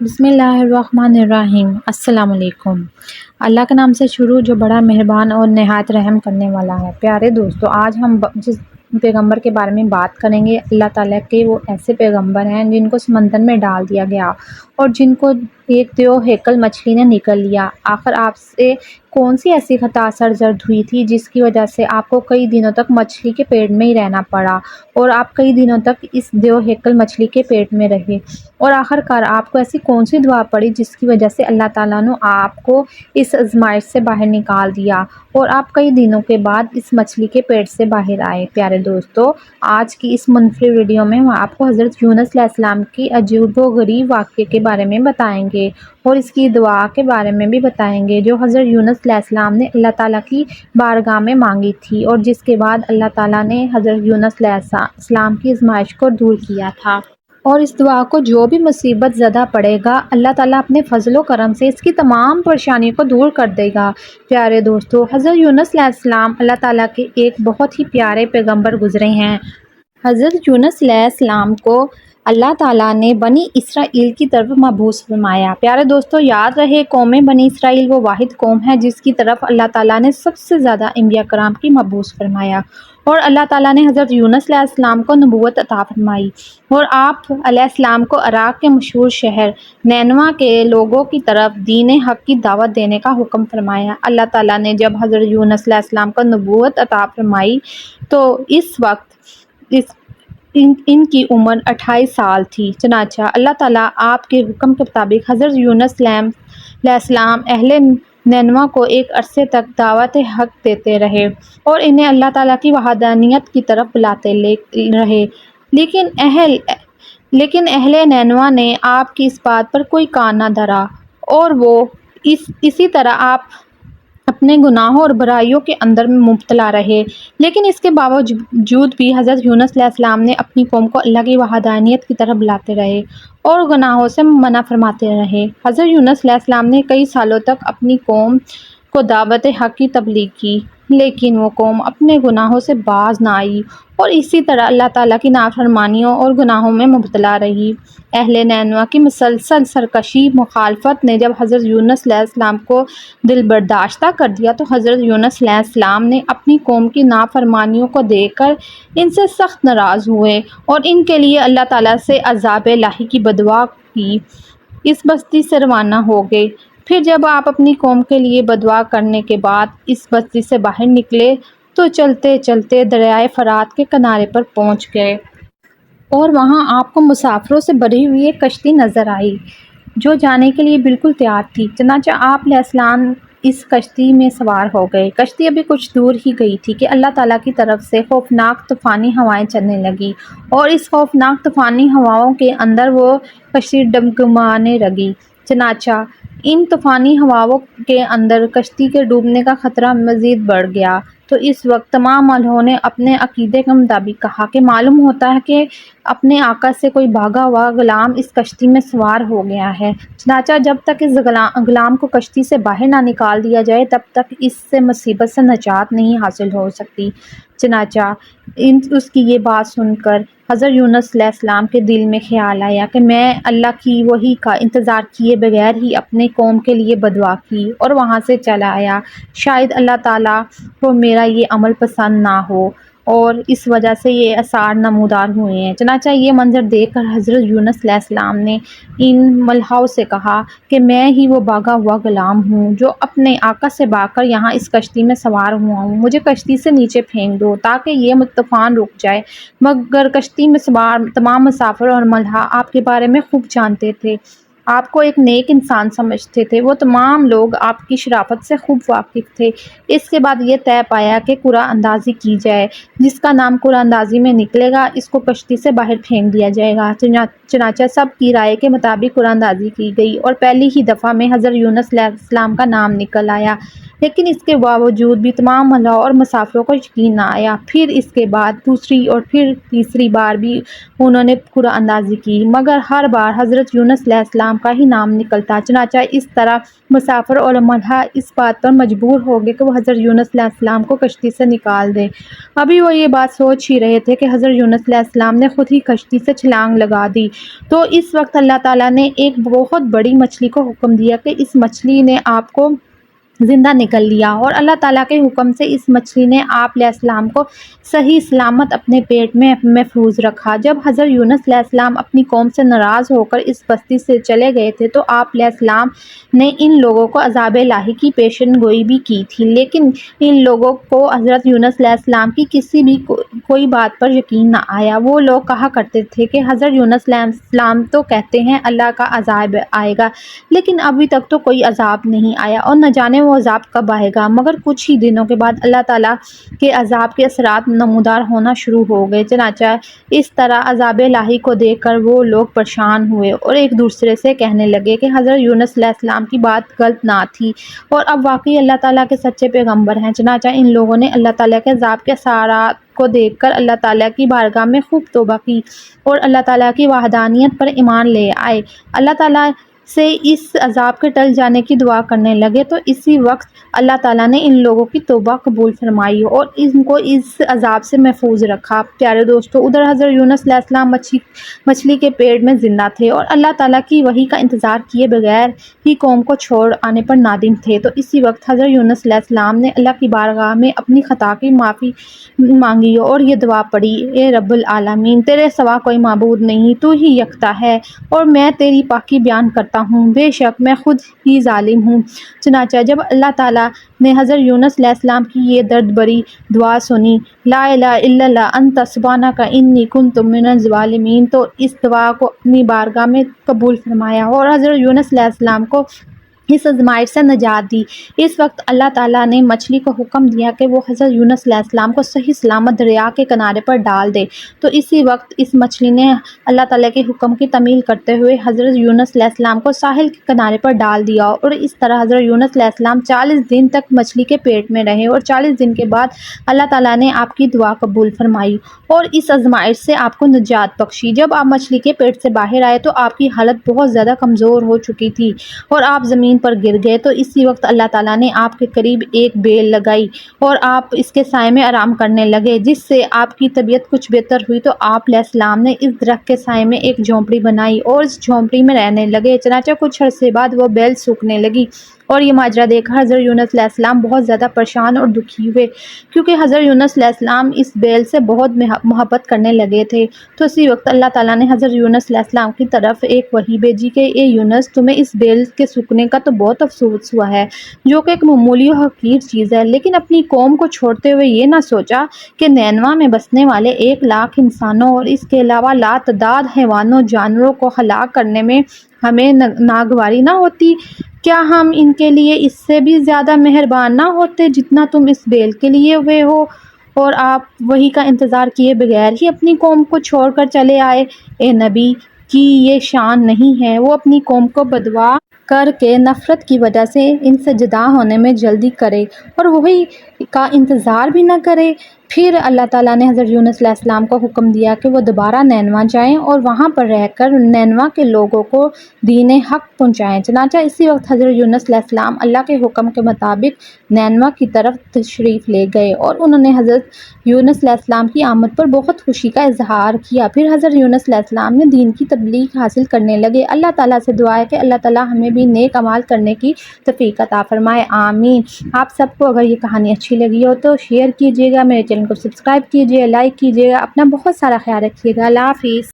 بسم اللہ الرحمن الرحیم۔ السلام علیکم۔ اللہ کے نام سے شروع جو بڑا مہربان اور نہایت رحم کرنے والا ہے۔ پیارے دوستو، آج ہم جس پیغمبر کے بارے میں بات کریں گے، اللہ تعالیٰ کے وہ ایسے پیغمبر ہیں جن کو سمندر میں ڈال دیا گیا اور جن کو ایک دیو ہیکل مچھلی نے نکل لیا۔ آخر آپ سے کون سی ایسی خطا سرزد ہوئی تھی جس کی وجہ سے آپ کو کئی دنوں تک مچھلی کے پیٹ میں ہی رہنا پڑا اور آپ کئی دنوں تک اس دیو ہیکل مچھلی کے پیٹ میں رہے، اور آخر کار آپ کو ایسی کون سی دعا پڑی جس کی وجہ سے اللہ تعالیٰ نے آپ کو اس آزمائش سے باہر نکال دیا اور آپ کئی دنوں کے بعد اس مچھلی کے پیٹ سے باہر آئے۔ پیارے دوستو، آج کی اس منفرد ویڈیو میں ہم آپ کو حضرت یونس علیہ السلام کی عجیب و غریب واقعے کے بارے میں بتائیں گے اور اس کی دعا کے بارے میں بھی بتائیں گے جو حضرت یونس علیہ السلام نے اللہ تعالیٰ کی بارگاہ میں مانگی تھی اور جس کے بعد اللہ تعالیٰ نے حضرت یونس علیہ السلام کی آزمائش کو دور کیا تھا۔ اور اس دعا کو جو بھی مصیبت زدہ پڑے گا، اللہ تعالیٰ اپنے فضل و کرم سے اس کی تمام پریشانیوں کو دور کر دے گا۔ پیارے دوستو، حضرت یونس علیہ السلام اللہ تعالیٰ کے ایک بہت ہی پیارے پیغمبر گزرے ہیں۔ حضرت یونس علیہ السلام کو اللہ تعالیٰ نے بنی اسرائیل کی طرف مبعوث فرمایا۔ پیارے دوستو، یاد رہے قوم بنی اسرائیل وہ واحد قوم ہے جس کی طرف اللہ تعالیٰ نے سب سے زیادہ انبیاء کرام کی مبعوث فرمایا، اور اللہ تعالیٰ نے حضرت یونس علیہ السلام کو نبوت عطا فرمائی اور آپ علیہ السلام کو عراق کے مشہور شہر نینوا کے لوگوں کی طرف دین حق کی دعوت دینے کا حکم فرمایا۔ اللہ تعالیٰ نے جب حضرت یونس علیہ السلام کو نبوت عطا فرمائی تو اس وقت ان کی عمر 28 سال تھی۔ چنانچہ اللہ تعالیٰ آپ کے حکم کے مطابق حضرت یونس علیہ السلام اہل نینوا کو ایک عرصے تک دعوت حق دیتے رہے اور انہیں اللہ تعالیٰ کی وحدانیت کی طرف بلاتے رہے، لیکن اہل نینوا نے آپ کی اس بات پر کوئی کان نہ دھرا اور وہ اسی طرح آپ اپنے گناہوں اور برائیوں کے اندر مبتلا رہے۔ لیکن اس کے باوجود بھی حضرت یونس علیہ السلام نے اپنی قوم کو اللہ کی وحدانیت کی طرف بلاتے رہے اور گناہوں سے منع فرماتے رہے۔ حضرت یونس علیہ السلام نے کئی سالوں تک اپنی قوم کو دعوت حق کی تبلیغ کی، لیکن وہ قوم اپنے گناہوں سے باز نہ آئی اور اسی طرح اللہ تعالیٰ کی نافرمانیوں اور گناہوں میں مبتلا رہی۔ اہل نینوا کی مسلسل سرکشی مخالفت نے جب حضرت یونس علیہ السلام کو دل برداشتہ کر دیا تو حضرت یونس علیہ السلام نے اپنی قوم کی نافرمانیوں کو دیکھ کر ان سے سخت ناراض ہوئے اور ان کے لیے اللہ تعالیٰ سے عذاب الہی کی بدعا کی، اس بستی سے روانہ ہو گئے۔ پھر جب آپ اپنی قوم کے لیے بدعا کرنے کے بعد اس بستی سے باہر نکلے تو چلتے چلتے دریائے فرات کے کنارے پر پہنچ گئے اور وہاں آپ کو مسافروں سے بھری ہوئی ایک کشتی نظر آئی جو جانے کے لیے بالکل تیار تھی۔ چنانچہ آپ علیہ السلام اس کشتی میں سوار ہو گئے۔ کشتی ابھی کچھ دور ہی گئی تھی کہ اللہ تعالیٰ کی طرف سے خوفناک طوفانی ہوائیں چلنے لگیں اور اس خوفناک طوفانی ہواؤں کے اندر وہ کشتی ڈگمگانے لگی۔ چنانچہ ان طوفانی ہواؤں کے اندر کشتی کے ڈوبنے کا خطرہ مزید بڑھ گیا تو اس وقت تمام مالکوں نے اپنے عقیدے کے مطابق کہا کہ معلوم ہوتا ہے کہ اپنے آقا سے کوئی بھاگا ہوا غلام اس کشتی میں سوار ہو گیا ہے۔ چنانچہ جب تک اس غلام کو کشتی سے باہر نہ نکال دیا جائے تب تک اس سے مصیبت سے نجات نہیں حاصل ہو سکتی۔ چنانچہ اس کی یہ بات سن کر حضرت یونس علیہ السلام کے دل میں خیال آیا کہ میں اللہ کی وحی کا انتظار کیے بغیر ہی اپنے قوم کے لیے بدعا کی اور وہاں سے چلا آیا۔ شاید اللہ تعالیٰ کو میرا یہ عمل پسند نہ ہو اور اس وجہ سے یہ آثار نمودار ہوئے ہیں۔ چنانچہ یہ منظر دیکھ کر حضرت یونس علیہ السلام نے ان ملحوں سے کہا کہ میں ہی وہ بھاگا ہوا غلام ہوں جو اپنے آقا سے بھاگ کر یہاں اس کشتی میں سوار ہوا ہوں۔ مجھے کشتی سے نیچے پھینک دو تاکہ یہ طوفان رک جائے۔ مگر کشتی میں سوار تمام مسافر اور ملحہ آپ کے بارے میں خوب جانتے تھے، آپ کو ایک نیک انسان سمجھتے تھے۔ وہ تمام لوگ آپ کی شرافت سے خوب واقف تھے۔ اس کے بعد یہ طے پایا کہ قرعہ اندازی کی جائے، جس کا نام قرعہ اندازی میں نکلے گا اس کو کشتی سے باہر پھینک دیا جائے گا۔ چنانچہ سب کی رائے کے مطابق قرعہ اندازی کی گئی اور پہلی ہی دفعہ میں حضرت یونس علیہ السلام کا نام نکل آیا۔ لیکن اس کے باوجود بھی تمام ملاحوں اور مسافروں کو یقین نہ آیا۔ پھر اس کے بعد دوسری اور پھر تیسری بار بھی انہوں نے قرعہ اندازی کی، مگر ہر بار حضرت یونس علیہ السلام کا ہی نام نکلتا۔ چنانچہ اس طرح مسافر اور ملاح اس بات پر مجبور ہو گئے کہ وہ حضرت یونس علیہ السلام کو کشتی سے نکال دیں۔ ابھی وہ یہ بات سوچ ہی رہے تھے کہ حضرت یونس علیہ السلام نے خود ہی کشتی سے چھلانگ لگا دی۔ تو اس وقت اللہ تعالیٰ نے ایک بہت بڑی مچھلی کو حکم دیا کہ اس مچھلی نے آپ کو زندہ نکل لیا، اور اللہ تعالیٰ کے حکم سے اس مچھلی نے آپ علیہ السلام کو صحیح سلامت اپنے پیٹ میں محفوظ رکھا۔ جب حضرت یونس علیہ السلام اپنی قوم سے ناراض ہو کر اس بستی سے چلے گئے تھے تو آپ علیہ السلام نے ان لوگوں کو عذاب الہی کی پیشن گوئی بھی کی تھی، لیکن ان لوگوں کو حضرت یونس علیہ السلام کی کسی بھی کوئی بات پر یقین نہ آیا۔ وہ لوگ کہا کرتے تھے کہ حضرت یونس علیہ السلام تو کہتے ہیں اللہ کا عذاب آئے گا، لیکن ابھی تک تو کوئی عذاب نہیں آیا، اور نہ جانے وہ عذاب کب آئے گا۔ مگر کچھ ہی دنوں کے بعد اللہ تعالیٰ کے عذاب کے اثرات نمودار ہونا شروع ہو گئے۔ چنانچہ اس طرح عذاب الہی کو دیکھ کر وہ لوگ پریشان ہوئے اور ایک دوسرے سے کہنے لگے کہ حضرت یونس علیہ السلام کی بات غلط نہ تھی، اور اب واقعی اللہ تعالیٰ کے سچے پیغمبر ہیں۔ چنانچہ ان لوگوں نے اللہ تعالیٰ کے عذاب کے اثرات کو دیکھ کر اللہ تعالیٰ کی بارگاہ میں خوب توبہ کی اور اللہ تعالیٰ کی وحدانیت پر ایمان لے آئے، اللہ تعالیٰ سے اس عذاب کے ٹل جانے کی دعا کرنے لگے۔ تو اسی وقت اللہ تعالیٰ نے ان لوگوں کی توبہ قبول فرمائی اور ان کو اس عذاب سے محفوظ رکھا۔ پیارے دوستو، ادھر حضرت یونس علیہ السلام مچھلی کے پیٹ میں زندہ تھے اور اللہ تعالیٰ کی وحی کا انتظار کیے بغیر ہی قوم کو چھوڑ آنے پر نادم تھے۔ تو اسی وقت حضرت یونس علیہ السلام نے اللہ کی بارگاہ میں اپنی خطا کی معافی مانگی اور یہ دعا پڑھی: اے رب العالمین، تیرے سوا کوئی معبود نہیں، تو ہی یکتا ہے اور میں تیری پاکی بیان کرتا ہوں، بے شک میں خود ہی ظالم ہوں۔ چنانچہ جب اللہ تعالیٰ نے حضرت یونس علیہ السلام کی یہ درد بھری دعا سنی، لا الہ الا اللہ انت سبحانک انی کنت من الظالمین، تو اس دعا کو اپنی بارگاہ میں قبول فرمایا اور حضرت یونس علیہ السلام کو اس آزمائش سے نجات دی۔ اس وقت اللہ تعالیٰ نے مچھلی کو حکم دیا کہ وہ حضرت یونس علیہ السلام کو صحیح سلامت دریا کے کنارے پر ڈال دے۔ تو اسی وقت اس مچھلی نے اللہ تعالیٰ کے حکم کی تعمیل کرتے ہوئے حضرت یونس علیہ السلام کو ساحل کے کنارے پر ڈال دیا، اور اس طرح حضرت یونس علیہ السلام 40 دن تک مچھلی کے پیٹ میں رہے، اور 40 دن کے بعد اللہ تعالیٰ نے آپ کی دعا قبول فرمائی اور اس آزمائش سے آپ کو نجات بخشی۔ جب آپ مچھلی کے پیٹ سے باہر آئے تو آپ کی حالت بہت زیادہ کمزور ہو چکی تھی اور آپ زمین پر گر گئے۔ تو اسی وقت اللہ تعالیٰ نے آپ کے قریب ایک بیل لگائی اور آپ اس کے سائے میں آرام کرنے لگے، جس سے آپ کی طبیعت کچھ بہتر ہوئی۔ تو آپ علیہ السلام نے اس درخت کے سائے میں ایک جھونپڑی بنائی اور اس جھونپڑی میں رہنے لگے۔ چنانچہ کچھ عرصے بعد وہ بیل سوکھنے لگی اور یہ ماجرا دیکھ کر حضرت یونس علیہ السلام بہت زیادہ پریشان اور دکھی ہوئے، کیونکہ حضرت یونس علیہ السلام اس بیل سے بہت محبت کرنے لگے تھے۔ تو اسی وقت اللہ تعالیٰ نے حضرت یونس علیہ السلام کی طرف ایک وحی بھیجی کہ اے یونس، تمہیں اس بیل کے سوکھنے کا تو بہت افسوس ہوا ہے، جو کہ ایک معمولی و حقیر چیز ہے، لیکن اپنی قوم کو چھوڑتے ہوئے یہ نہ سوچا کہ نینوا میں بسنے والے 1,00,000 انسانوں اور اس کے علاوہ لاتعداد حیوانوں جانوروں کو ہلاک کرنے میں ہمیں ناگواری نہ ہوتی؟ کیا ہم ان کے لیے اس سے بھی زیادہ مہربان نہ ہوتے جتنا تم اس بیل کے لیے ہوئے ہو؟ اور آپ وحی کا انتظار کیے بغیر ہی اپنی قوم کو چھوڑ کر چلے آئے۔ اے نبی کی یہ شان نہیں ہے، وہ اپنی قوم کو بدوا کر کے نفرت کی وجہ سے ان سے جدا ہونے میں جلدی کرے اور وحی کا انتظار بھی نہ کرے۔ پھر اللہ تعالیٰ نے حضرت یونس علیہ السلام کو حکم دیا کہ وہ دوبارہ نینوا جائیں اور وہاں پر رہ کر نینوا کے لوگوں کو دین حق پہنچائیں۔ چنانچہ اسی وقت حضرت یونس علیہ السلام اللہ کے حکم کے مطابق نینوا کی طرف تشریف لے گئے اور انہوں نے حضرت یونس علیہ السلام کی آمد پر بہت خوشی کا اظہار کیا۔ پھر حضرت یونس علیہ السلام نے دین کی تبلیغ حاصل کرنے لگے۔ اللہ تعالیٰ سے دعا ہے کہ اللہ تعالیٰ ہمیں بھی نیک اعمال کرنے کی توفیق عطا فرمائے، آمین۔ آپ سب کو اگر یہ کہانی اچھی لگی ہو تو شیئر کیجیے گا، میرے چینل کو سبسکرائب کیجیے، لائک کیجیے گا، اپنا بہت سارا خیال رکھیے گا۔ اللہ حافظ۔